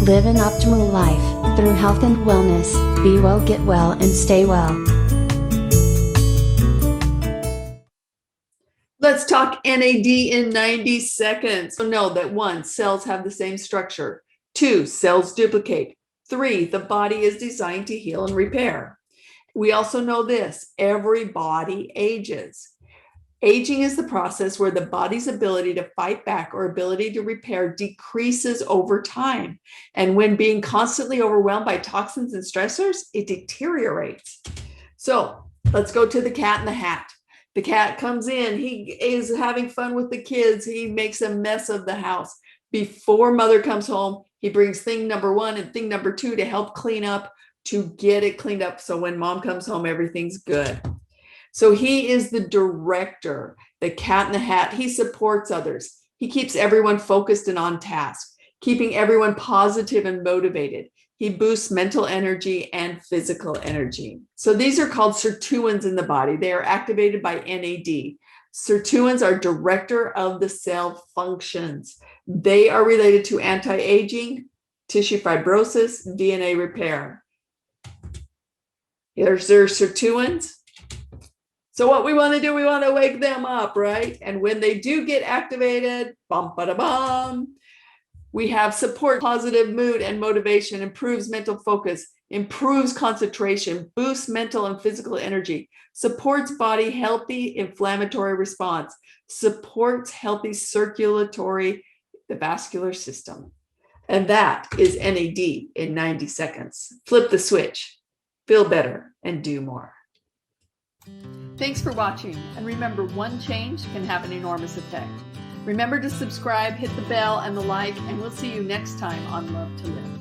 Live an optimal life, through health and wellness. Be well, get well, and stay well. Let's talk NAD in 90 seconds. So know that 1, cells have the same structure. 2, cells duplicate. 3, the body is designed to heal and repair. We also know this: every body ages. Aging is the process where the body's ability to fight back or ability to repair decreases over time. And when being constantly overwhelmed by toxins and stressors, it deteriorates. So let's go to the cat in the hat. The cat comes in, he is having fun with the kids, he makes a mess of the house. Before mother comes home, he brings thing number 1 and thing number 2 to help clean up, to get it cleaned up, so when mom comes home, everything's good. So he is the director, the cat in the hat. He supports others. He keeps everyone focused and on task, keeping everyone positive and motivated. He boosts mental energy and physical energy. So these are called sirtuins in the body. They are activated by NAD. Sirtuins are director of the cell functions. They are related to anti-aging, tissue fibrosis, DNA repair. Here's their sirtuins. So what we want to do, we want to wake them up, right? And when they do get activated, bum, ba, da, bum, we have support, positive mood and motivation, improves mental focus, improves concentration, boosts mental and physical energy, supports body healthy inflammatory response, supports healthy circulatory, the vascular system. And that is NAD in 90 seconds. Flip the switch, feel better, and do more. Thanks for watching, and remember, one change can have an enormous effect. Remember to subscribe, hit the bell and the like, and we'll see you next time on Love to Live.